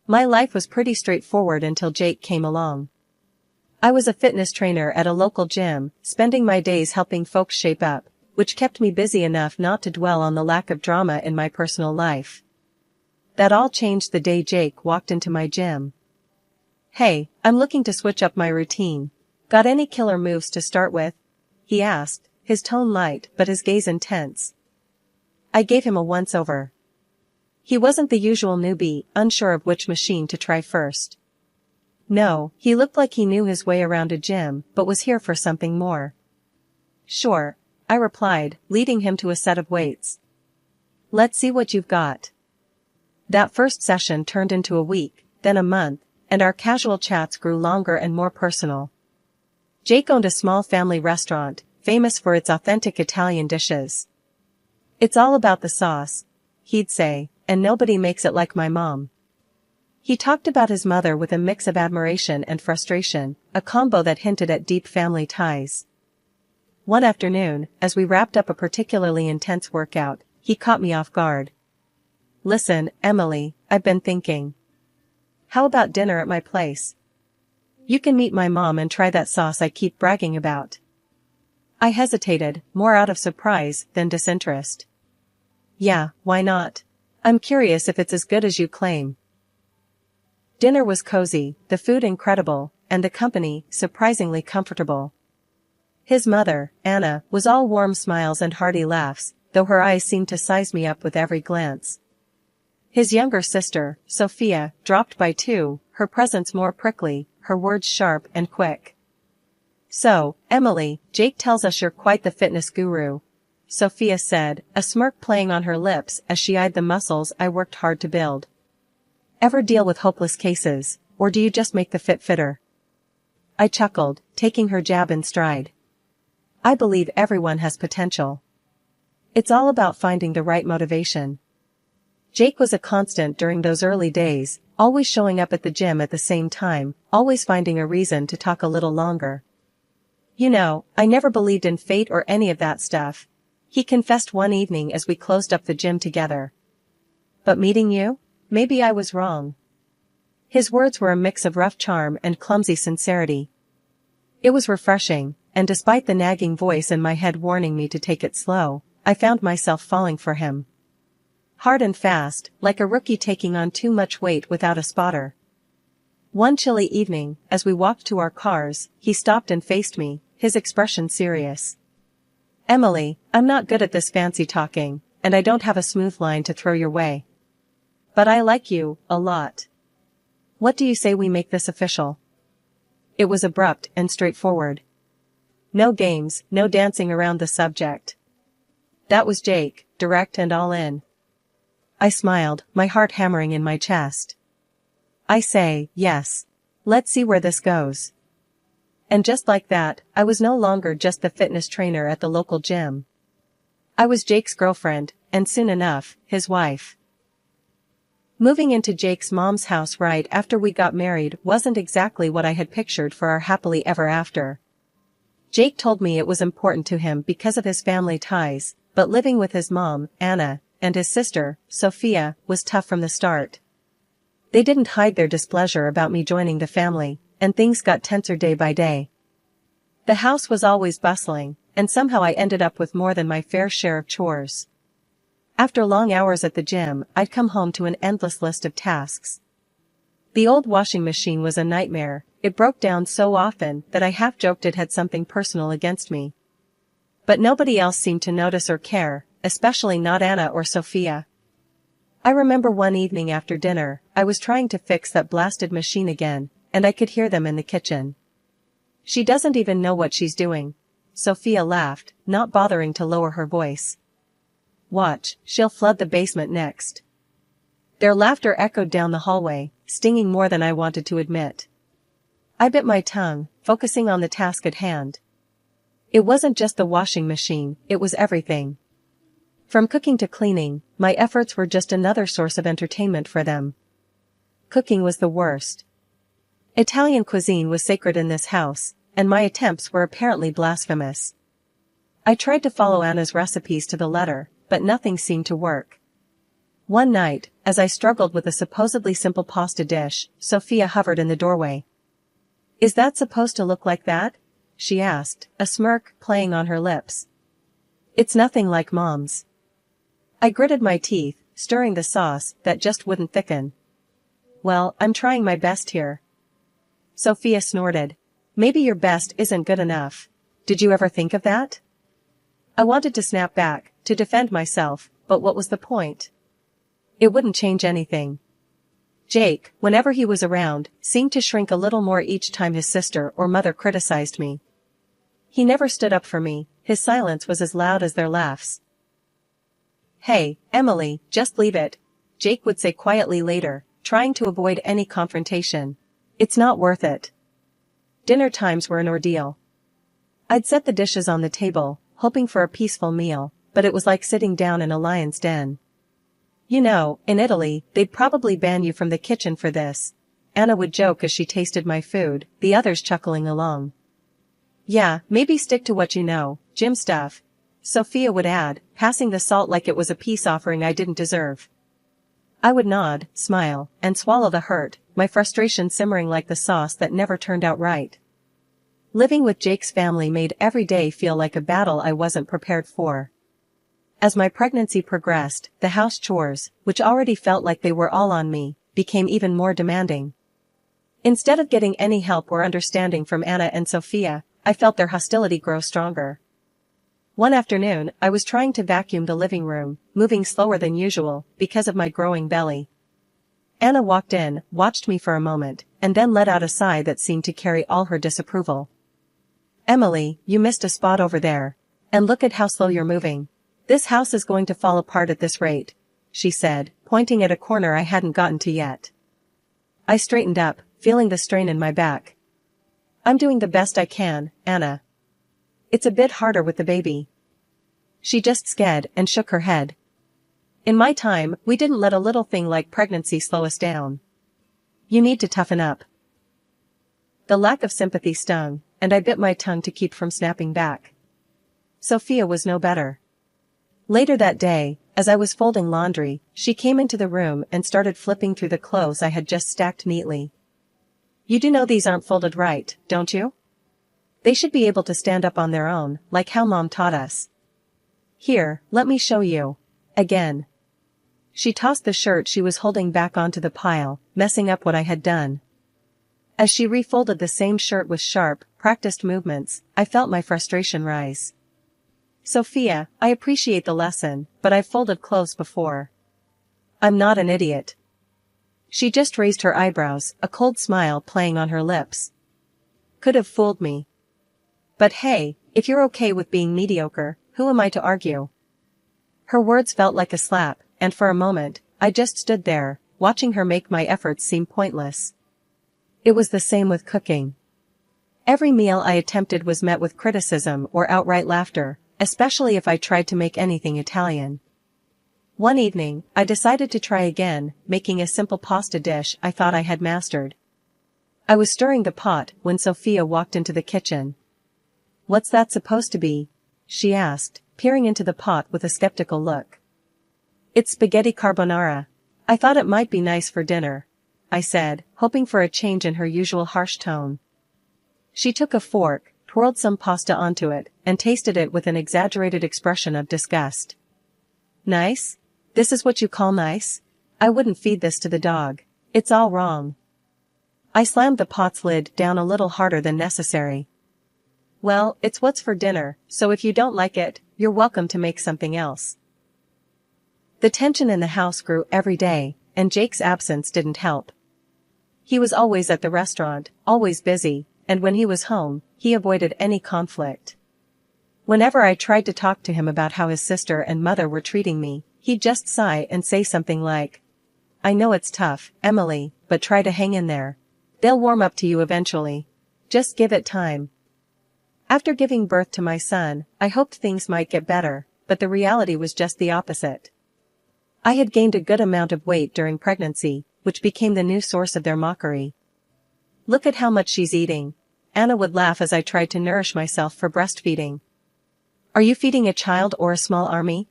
My life was pretty straightforward until Jake came along. I was a fitness trainer at a local gym, spending my days helping folks shape up, which kept me busy enough not to dwell on the lack of drama in my personal life. That all changed the day Jake walked into my gym. "Hey, I'm looking to switch up my routine. Got any killer moves to start with?" he asked, his tone light but his gaze intense. I gave him a once-over. He wasn't the usual newbie, unsure of which machine to try first. No, he looked like he knew his way around a gym, but was here for something more. "Sure," I replied, leading him to a set of weights. "Let's see what you've got." That first session turned into a week, then a month, and our casual chats grew longer and more personal. Jake owned a small family restaurant, famous for its authentic Italian dishes. "It's all about the sauce," he'd say, "and nobody makes it like my mom." He talked about his mother with a mix of admiration and frustration, a combo that hinted at deep family ties. One afternoon, as we wrapped up a particularly intense workout, he caught me off guard. "Listen, Emily, I've been thinking. How about dinner at my place? You can meet my mom and try that sauce I keep bragging about." I hesitated, more out of surprise than disinterest. "Yeah, why not? I'm curious if it's as good as you claim." Dinner was cozy, the food incredible, and the company surprisingly comfortable. His mother, Anna, was all warm smiles and hearty laughs, though her eyes seemed to size me up with every glance. His younger sister, Sophia, dropped by too, her presence more prickly, her words sharp and quick. "So, Emily, Jake tells us you're quite the fitness guru," Sophia said, a smirk playing on her lips as she eyed the muscles I worked hard to build. "Ever deal with hopeless cases, or do you just make the fit fitter?" I chuckled, taking her jab in stride. "I believe everyone has potential. It's all about finding the right motivation." Jake was a constant during those early days, always showing up at the gym at the same time, always finding a reason to talk a little longer. "You know, I never believed in fate or any of that stuff," he confessed one evening as we closed up the gym together. "But meeting you? Maybe I was wrong." His words were a mix of rough charm and clumsy sincerity. It was refreshing, and despite the nagging voice in my head warning me to take it slow, I found myself falling for him. Hard and fast, like a rookie taking on too much weight without a spotter. One chilly evening, as we walked to our cars, he stopped and faced me, his expression serious. "Emily, I'm not good at this fancy talking, and I don't have a smooth line to throw your way. But I like you, a lot. What do you say we make this official?" It was abrupt and straightforward. No games, no dancing around the subject. That was Jake, direct and all in. I smiled, my heart hammering in my chest. "I say, yes. Let's see where this goes." And just like that, I was no longer just the fitness trainer at the local gym. I was Jake's girlfriend, and soon enough, his wife. Moving into Jake's mom's house right after we got married wasn't exactly what I had pictured for our happily ever after. Jake told me it was important to him because of his family ties, but living with his mom, Anna, and his sister, Sophia, was tough from the start. They didn't hide their displeasure about me joining the family, and things got tenser day by day. The house was always bustling, and somehow I ended up with more than my fair share of chores. After long hours at the gym, I'd come home to an endless list of tasks. The old washing machine was a nightmare, it broke down so often that I half joked it had something personal against me. But nobody else seemed to notice or care, especially not Anna or Sophia. I remember one evening after dinner, I was trying to fix that blasted machine again, and I could hear them in the kitchen. "She doesn't even know what she's doing," Sophia laughed, not bothering to lower her voice. "Watch, she'll flood the basement next." Their laughter echoed down the hallway, stinging more than I wanted to admit. I bit my tongue, focusing on the task at hand. It wasn't just the washing machine, it was everything. From cooking to cleaning, my efforts were just another source of entertainment for them. Cooking was the worst. Italian cuisine was sacred in this house, and my attempts were apparently blasphemous. I tried to follow Anna's recipes to the letter, but nothing seemed to work. One night, as I struggled with a supposedly simple pasta dish, Sophia hovered in the doorway. "Is that supposed to look like that?" she asked, a smirk playing on her lips. "It's nothing like Mom's." I gritted my teeth, stirring the sauce that just wouldn't thicken. "Well, I'm trying my best here." Sophia snorted. "Maybe your best isn't good enough. Did you ever think of that?" I wanted to snap back, to defend myself, but what was the point? It wouldn't change anything. Jake, whenever he was around, seemed to shrink a little more each time his sister or mother criticized me. He never stood up for me, his silence was as loud as their laughs. "Hey, Emily, just leave it," Jake would say quietly later, trying to avoid any confrontation. "It's not worth it." Dinner times were an ordeal. I'd set the dishes on the table, hoping for a peaceful meal, but it was like sitting down in a lion's den. "You know, in Italy, they'd probably ban you from the kitchen for this," Anna would joke as she tasted my food, the others chuckling along. "Yeah, maybe stick to what you know, gym stuff," Sophia would add, passing the salt like it was a peace offering I didn't deserve. I would nod, smile, and swallow the hurt, my frustration simmering like the sauce that never turned out right. Living with Jake's family made every day feel like a battle I wasn't prepared for. As my pregnancy progressed, the house chores, which already felt like they were all on me, became even more demanding. Instead of getting any help or understanding from Anna and Sophia, I felt their hostility grow stronger. One afternoon, I was trying to vacuum the living room, moving slower than usual, because of my growing belly. Anna walked in, watched me for a moment, and then let out a sigh that seemed to carry all her disapproval. "Emily, you missed a spot over there. And look at how slow you're moving. This house is going to fall apart at this rate," she said, pointing at a corner I hadn't gotten to yet. I straightened up, feeling the strain in my back. "I'm doing the best I can, Anna. It's a bit harder with the baby." She just sked and shook her head. "In my time, we didn't let a little thing like pregnancy slow us down. You need to toughen up." The lack of sympathy stung, and I bit my tongue to keep from snapping back. Sophia was no better. Later that day, as I was folding laundry, she came into the room and started flipping through the clothes I had just stacked neatly. "You do know these aren't folded right, don't you? They should be able to stand up on their own, like how Mom taught us. Here, let me show you. Again." She tossed the shirt she was holding back onto the pile, messing up what I had done. As she refolded the same shirt with sharp, practiced movements, I felt my frustration rise. "Sophia, I appreciate the lesson, but I've folded clothes before. I'm not an idiot." She just raised her eyebrows, a cold smile playing on her lips. Could have fooled me. But hey, if you're okay with being mediocre, who am I to argue? Her words felt like a slap, and for a moment, I just stood there, watching her make my efforts seem pointless. It was the same with cooking. Every meal I attempted was met with criticism or outright laughter, especially if I tried to make anything Italian. One evening, I decided to try again, making a simple pasta dish I thought I had mastered. I was stirring the pot when Sophia walked into the kitchen. "What's that supposed to be?" she asked, peering into the pot with a skeptical look. "It's spaghetti carbonara. I thought it might be nice for dinner," I said, hoping for a change in her usual harsh tone. She took a fork, twirled some pasta onto it, and tasted it with an exaggerated expression of disgust. "Nice? This is what you call nice? I wouldn't feed this to the dog. It's all wrong." I slammed the pot's lid down a little harder than necessary. "Well, it's what's for dinner, so if you don't like it, you're welcome to make something else." The tension in the house grew every day, and Jake's absence didn't help. He was always at the restaurant, always busy, and when he was home, he avoided any conflict. Whenever I tried to talk to him about how his sister and mother were treating me, he'd just sigh and say something like, "I know it's tough, Emily, but try to hang in there. They'll warm up to you eventually. Just give it time." After giving birth to my son, I hoped things might get better, but the reality was just the opposite. I had gained a good amount of weight during pregnancy, which became the new source of their mockery. "Look at how much she's eating," Anna would laugh as I tried to nourish myself for breastfeeding. "Are you feeding a child or a small army?"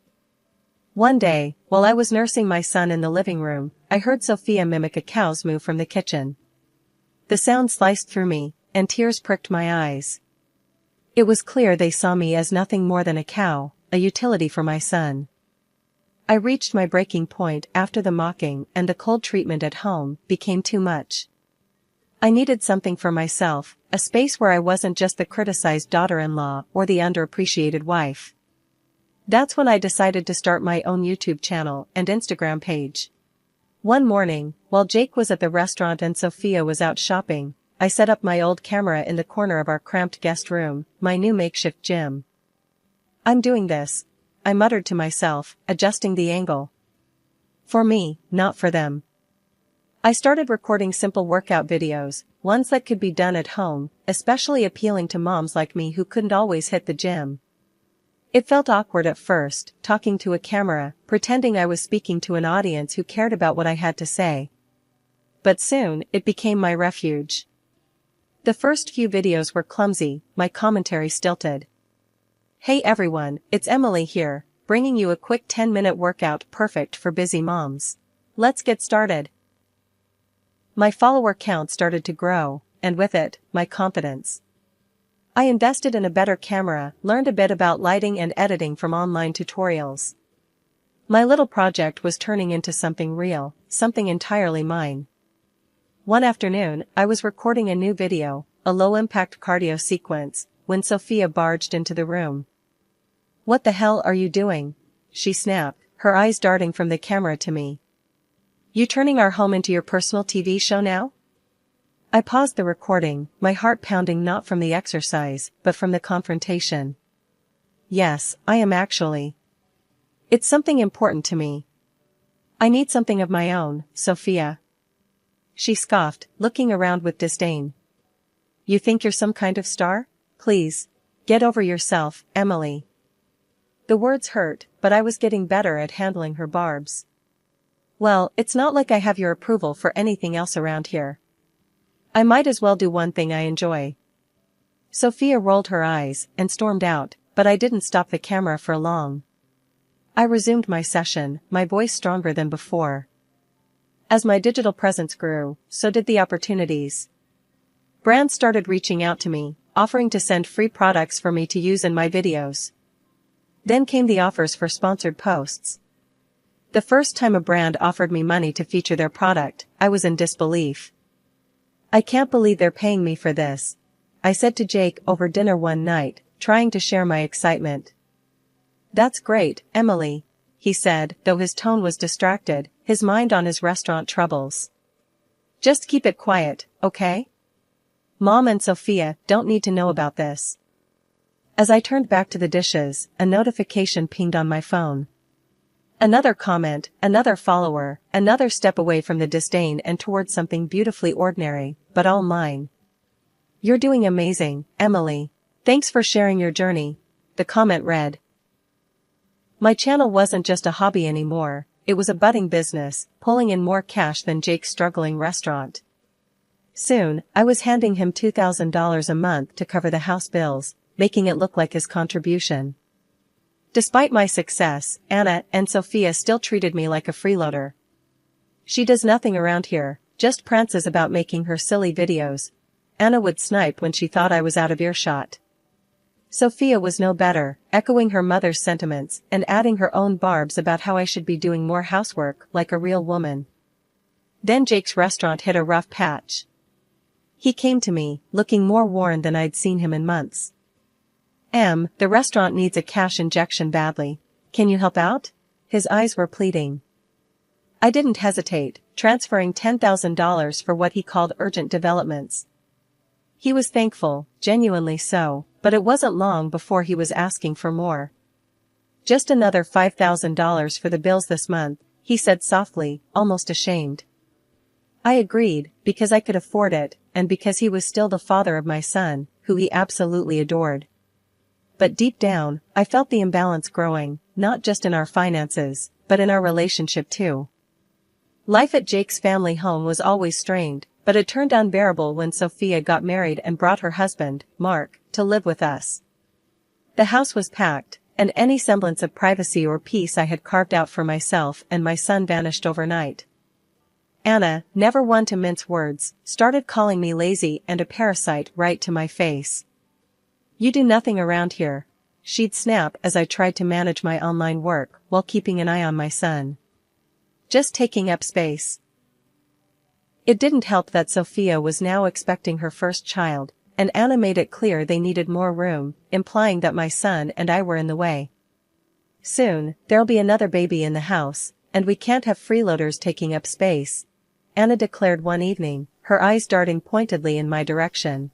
One day, while I was nursing my son in the living room, I heard Sophia mimic a cow's moo from the kitchen. The sound sliced through me, and tears pricked my eyes. It was clear they saw me as nothing more than a cow, a utility for my son. I reached my breaking point after the mocking, and the cold treatment at home became too much. I needed something for myself, a space where I wasn't just the criticized daughter-in-law or the underappreciated wife. That's when I decided to start my own YouTube channel and Instagram page. One morning, while Jake was at the restaurant and Sophia was out shopping, I set up my old camera in the corner of our cramped guest room, my new makeshift gym. "I'm doing this," I muttered to myself, adjusting the angle. "For me, not for them." I started recording simple workout videos, ones that could be done at home, especially appealing to moms like me who couldn't always hit the gym. It felt awkward at first, talking to a camera, pretending I was speaking to an audience who cared about what I had to say. But soon, it became my refuge. The first few videos were clumsy, my commentary stilted. "Hey everyone, it's Emily here, bringing you a quick 10-minute workout perfect for busy moms. Let's get started." My follower count started to grow, and with it, my confidence. I invested in a better camera, learned a bit about lighting and editing from online tutorials. My little project was turning into something real, something entirely mine. One afternoon, I was recording a new video, a low-impact cardio sequence, when Sophia barged into the room. "What the hell are you doing?" she snapped, her eyes darting from the camera to me. "You turning our home into your personal TV show now?" I paused the recording, my heart pounding not from the exercise, but from the confrontation. "Yes, I am actually. It's something important to me. I need something of my own, Sophia." She scoffed, looking around with disdain. "You think you're some kind of star? Please, get over yourself, Emily." The words hurt, but I was getting better at handling her barbs. "Well, it's not like I have your approval for anything else around here. I might as well do one thing I enjoy." Sophia rolled her eyes and stormed out, but I didn't stop the camera for long. I resumed my session, my voice stronger than before. As my digital presence grew, so did the opportunities. Brands started reaching out to me, offering to send free products for me to use in my videos. Then came the offers for sponsored posts. The first time a brand offered me money to feature their product, I was in disbelief. "I can't believe they're paying me for this," I said to Jake over dinner one night, trying to share my excitement. "That's great, Emily," he said, though his tone was distracted, his mind on his restaurant troubles. "Just keep it quiet, okay? Mom and Sophia don't need to know about this." As I turned back to the dishes, a notification pinged on my phone. Another comment, another follower, another step away from the disdain and towards something beautifully ordinary, but all mine. "You're doing amazing, Emily. Thanks for sharing your journey," the comment read. My channel wasn't just a hobby anymore, it was a budding business, pulling in more cash than Jake's struggling restaurant. Soon, I was handing him $2,000 a month to cover the house bills, making it look like his contribution. Despite my success, Anna and Sophia still treated me like a freeloader. "She does nothing around here, just prances about making her silly videos," Anna would snipe when she thought I was out of earshot. Sophia was no better, echoing her mother's sentiments and adding her own barbs about how I should be doing more housework like a real woman. Then Jake's restaurant hit a rough patch. He came to me, looking more worn than I'd seen him in months. The restaurant needs a cash injection badly. Can you help out?" His eyes were pleading. I didn't hesitate, transferring $10,000 for what he called urgent developments. He was thankful, genuinely so, but it wasn't long before he was asking for more. "Just another $5,000 for the bills this month," he said softly, almost ashamed. I agreed, because I could afford it, and because he was still the father of my son, who he absolutely adored. But deep down, I felt the imbalance growing, not just in our finances, but in our relationship too. Life at Jake's family home was always strained, but it turned unbearable when Sophia got married and brought her husband, Mark, to live with us. The house was packed, and any semblance of privacy or peace I had carved out for myself and my son vanished overnight. Anna, never one to mince words, started calling me lazy and a parasite right to my face. "You do nothing around here," she'd snap as I tried to manage my online work while keeping an eye on my son. "Just taking up space." It didn't help that Sophia was now expecting her first child, and Anna made it clear they needed more room, implying that my son and I were in the way. "Soon, there'll be another baby in the house, and we can't have freeloaders taking up space," Anna declared one evening, her eyes darting pointedly in my direction.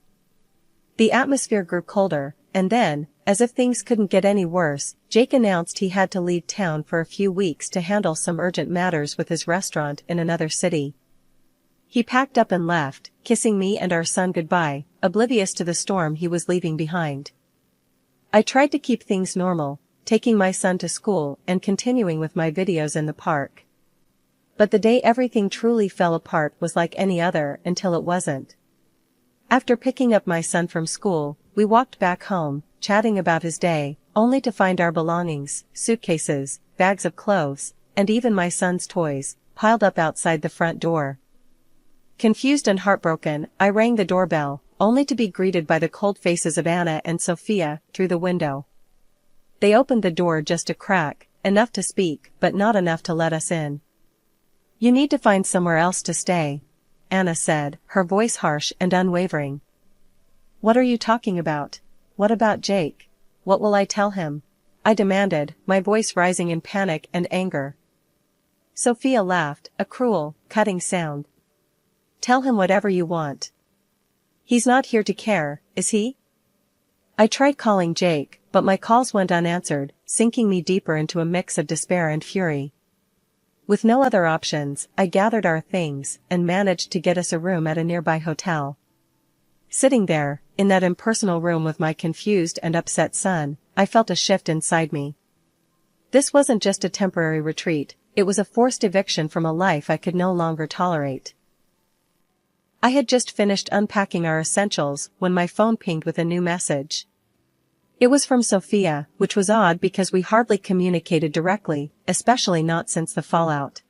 The atmosphere grew colder, and then, as if things couldn't get any worse, Jake announced he had to leave town for a few weeks to handle some urgent matters with his restaurant in another city. He packed up and left, kissing me and our son goodbye, oblivious to the storm he was leaving behind. I tried to keep things normal, taking my son to school and continuing with my videos in the park. But the day everything truly fell apart was like any other until it wasn't. After picking up my son from school, we walked back home, chatting about his day, only to find our belongings, suitcases, bags of clothes, and even my son's toys, piled up outside the front door. Confused and heartbroken, I rang the doorbell, only to be greeted by the cold faces of Anna and Sophia through the window. They opened the door just a crack, enough to speak but not enough to let us in. "You need to find somewhere else to stay," Anna said, her voice harsh and unwavering. "What are you talking about? What about Jake? What will I tell him?" I demanded, my voice rising in panic and anger. Sophia laughed, a cruel, cutting sound. "Tell him whatever you want. He's not here to care, is he?" I tried calling Jake, but my calls went unanswered, sinking me deeper into a mix of despair and fury. With no other options, I gathered our things and managed to get us a room at a nearby hotel. Sitting there, in that impersonal room with my confused and upset son, I felt a shift inside me. This wasn't just a temporary retreat, it was a forced eviction from a life I could no longer tolerate. I had just finished unpacking our essentials when my phone pinged with a new message. It was from Sophia, which was odd because we hardly communicated directly, especially not since the fallout.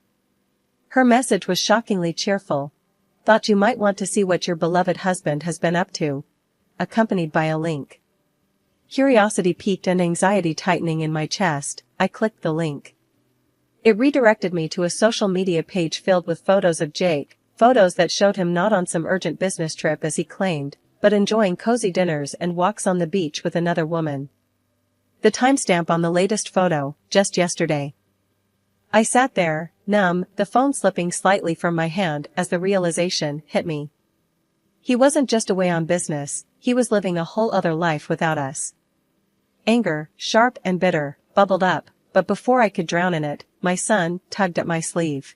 Her message was shockingly cheerful. "Thought you might want to see what your beloved husband has been up to," accompanied by a link. Curiosity piqued and anxiety tightening in my chest, I clicked the link. It redirected me to a social media page filled with photos of Jake, photos that showed him not on some urgent business trip as he claimed, but enjoying cozy dinners and walks on the beach with another woman. The timestamp on the latest photo, just yesterday. I sat there, numb, the phone slipping slightly from my hand as the realization hit me. He wasn't just away on business, he was living a whole other life without us. Anger, sharp and bitter, bubbled up, but before I could drown in it, my son tugged at my sleeve.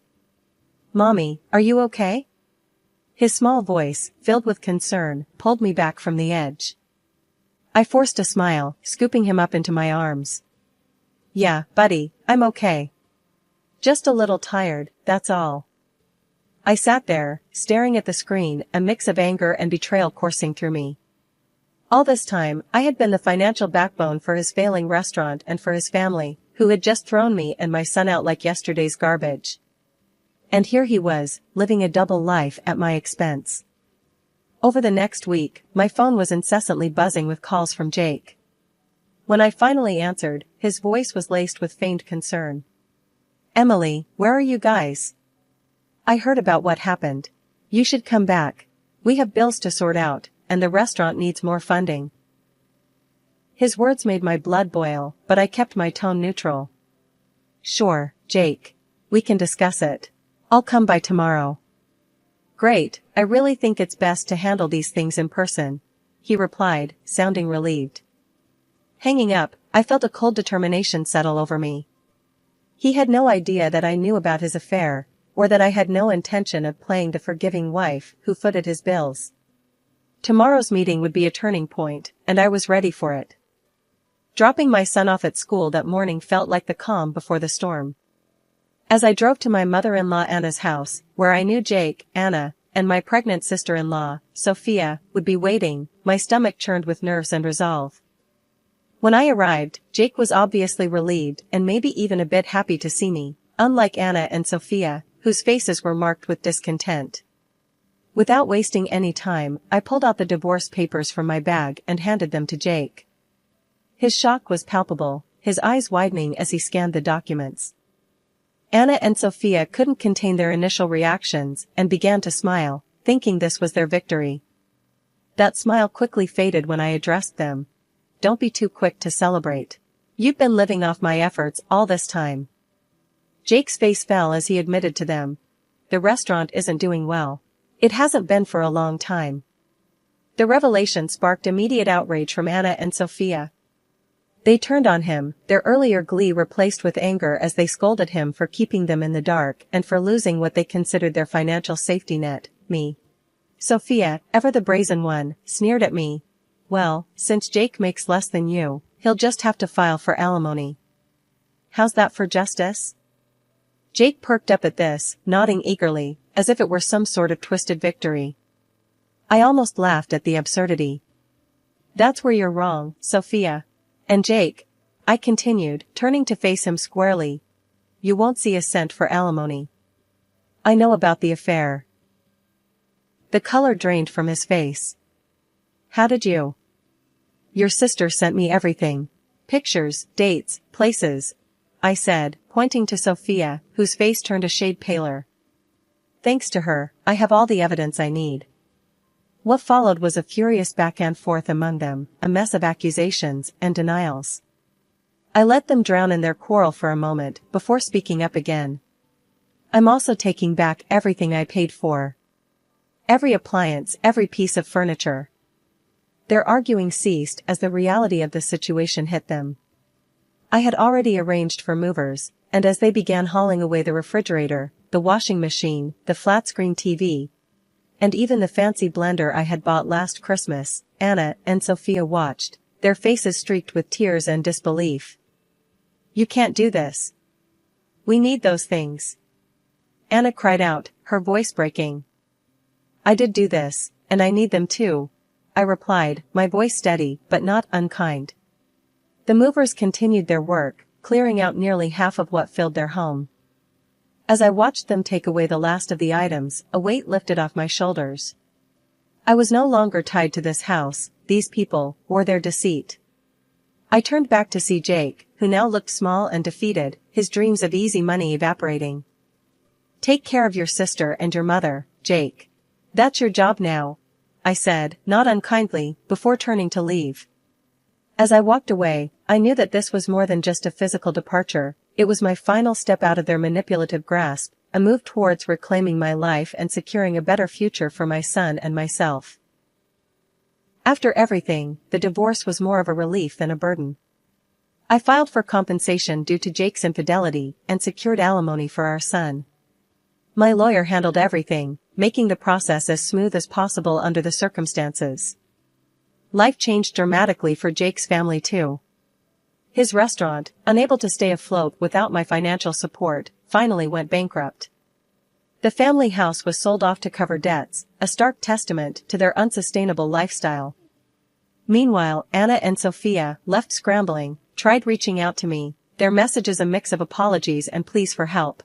"Mommy, are you okay?" His small voice, filled with concern, pulled me back from the edge. I forced a smile, scooping him up into my arms. "Yeah, buddy, I'm okay. Just a little tired, that's all." I sat there, staring at the screen, a mix of anger and betrayal coursing through me. All this time, I had been the financial backbone for his failing restaurant and for his family, who had just thrown me and my son out like yesterday's garbage. And here he was, living a double life at my expense. Over the next week, my phone was incessantly buzzing with calls from Jake. When I finally answered, his voice was laced with feigned concern. "Emily, where are you guys? I heard about what happened. You should come back. We have bills to sort out, and the restaurant needs more funding." His words made my blood boil, but I kept my tone neutral. "Sure, Jake. We can discuss it. I'll come by tomorrow." "Great, I really think it's best to handle these things in person," he replied, sounding relieved. Hanging up, I felt a cold determination settle over me. He had no idea that I knew about his affair, or that I had no intention of playing the forgiving wife who footed his bills. Tomorrow's meeting would be a turning point, and I was ready for it. Dropping my son off at school that morning felt like the calm before the storm. As I drove to my mother-in-law Anna's house, where I knew Jake, Anna, and my pregnant sister-in-law, Sophia, would be waiting, my stomach churned with nerves and resolve. When I arrived, Jake was obviously relieved and maybe even a bit happy to see me, unlike Anna and Sophia, whose faces were marked with discontent. Without wasting any time, I pulled out the divorce papers from my bag and handed them to Jake. His shock was palpable, his eyes widening as he scanned the documents. Anna and Sophia couldn't contain their initial reactions and began to smile, thinking this was their victory. That smile quickly faded when I addressed them. Don't be too quick to celebrate. You've been living off my efforts all this time. Jake's face fell as he admitted to them. The restaurant isn't doing well. It hasn't been for a long time. The revelation sparked immediate outrage from Anna and Sophia. They turned on him, their earlier glee replaced with anger as they scolded him for keeping them in the dark and for losing what they considered their financial safety net, me. Sophia, ever the brazen one, sneered at me. Well, since Jake makes less than you, he'll just have to file for alimony. How's that for justice? Jake perked up at this, nodding eagerly, as if it were some sort of twisted victory. I almost laughed at the absurdity. That's where you're wrong, Sophia. And Jake, I continued, turning to face him squarely. You won't see a cent for alimony. I know about the affair. The color drained from his face. How did you? Your sister sent me everything. Pictures, dates, places, I said, pointing to Sophia, whose face turned a shade paler. Thanks to her, I have all the evidence I need. What followed was a furious back and forth among them, a mess of accusations and denials. I let them drown in their quarrel for a moment before speaking up again. I'm also taking back everything I paid for. Every appliance, every piece of furniture. Their arguing ceased as the reality of the situation hit them. I had already arranged for movers, and as they began hauling away the refrigerator, the washing machine, the flat-screen TV, and even the fancy blender I had bought last Christmas, Anna and Sophia watched, their faces streaked with tears and disbelief. You can't do this. We need those things. Anna cried out, her voice breaking. I did do this, and I need them too, I replied, my voice steady but not unkind. The movers continued their work, clearing out nearly half of what filled their home. As I watched them take away the last of the items, a weight lifted off my shoulders. I was no longer tied to this house, these people, or their deceit. I turned back to see Jake, who now looked small and defeated, his dreams of easy money evaporating. Take care of your sister and your mother, Jake. That's your job now, I said, not unkindly, before turning to leave. As I walked away, I knew that this was more than just a physical departure. It was my final step out of their manipulative grasp, a move towards reclaiming my life and securing a better future for my son and myself. After everything, the divorce was more of a relief than a burden. I filed for compensation due to Jake's infidelity and secured alimony for our son. My lawyer handled everything, making the process as smooth as possible under the circumstances. Life changed dramatically for Jake's family too. His restaurant, unable to stay afloat without my financial support, finally went bankrupt. The family house was sold off to cover debts, a stark testament to their unsustainable lifestyle. Meanwhile, Anna and Sophia, left scrambling, tried reaching out to me, their messages a mix of apologies and pleas for help.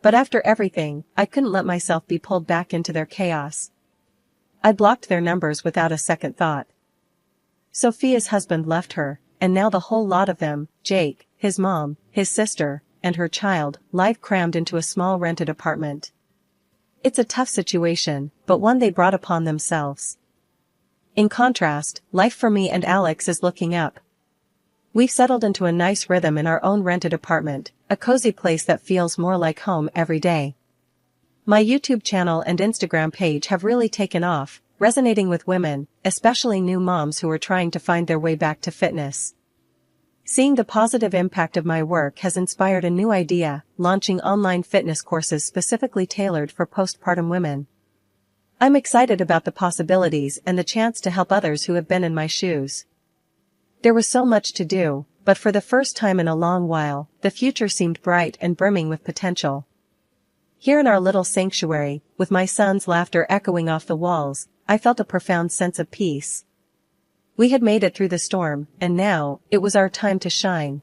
But after everything, I couldn't let myself be pulled back into their chaos. I blocked their numbers without a second thought. Sophia's husband left her, and now the whole lot of them, Jake, his mom, his sister, and her child, live crammed into a small rented apartment. It's a tough situation, but one they brought upon themselves. In contrast, life for me and Alex is looking up. We've settled into a nice rhythm in our own rented apartment, a cozy place that feels more like home every day. My YouTube channel and Instagram page have really taken off, resonating with women, especially new moms who are trying to find their way back to fitness. Seeing the positive impact of my work has inspired a new idea, launching online fitness courses specifically tailored for postpartum women. I'm excited about the possibilities and the chance to help others who have been in my shoes. There was so much to do, but for the first time in a long while, the future seemed bright and brimming with potential. Here in our little sanctuary, with my son's laughter echoing off the walls, I felt a profound sense of peace. We had made it through the storm, and now, it was our time to shine.